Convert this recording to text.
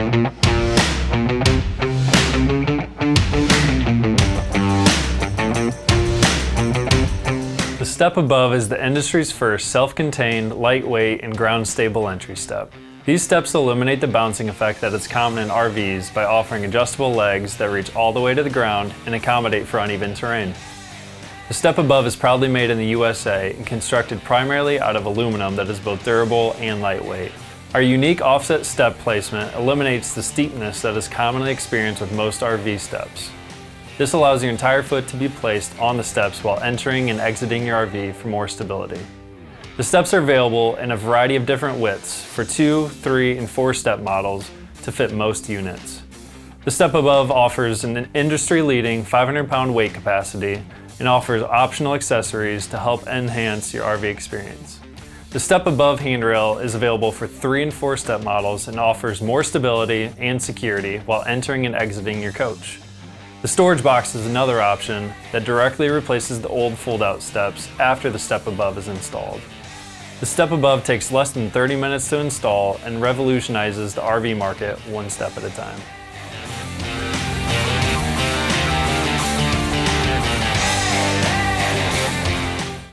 The StepAbove is the industry's first self-contained, lightweight, and ground-stable entry step. These steps eliminate the bouncing effect that is common in RVs by offering adjustable legs that reach all the way to the ground and accommodate for uneven terrain. The StepAbove is proudly made in the USA and constructed primarily out of aluminum that is both durable and lightweight. Our unique offset step placement eliminates the steepness that is commonly experienced with most RV steps. This allows your entire foot to be placed on the steps while entering and exiting your RV for more stability. The steps are available in a variety of different widths for 2, 3, and 4 step models to fit most units. The StepAbove offers an industry-leading 500-pound weight capacity and offers optional accessories to help enhance your RV experience. The StepAbove handrail is available for 3 and 4 step models and offers more stability and security while entering and exiting your coach. The storage box is another option that directly replaces the old fold-out steps after the StepAbove is installed. The StepAbove takes less than 30 minutes to install and revolutionizes the RV market one step at a time.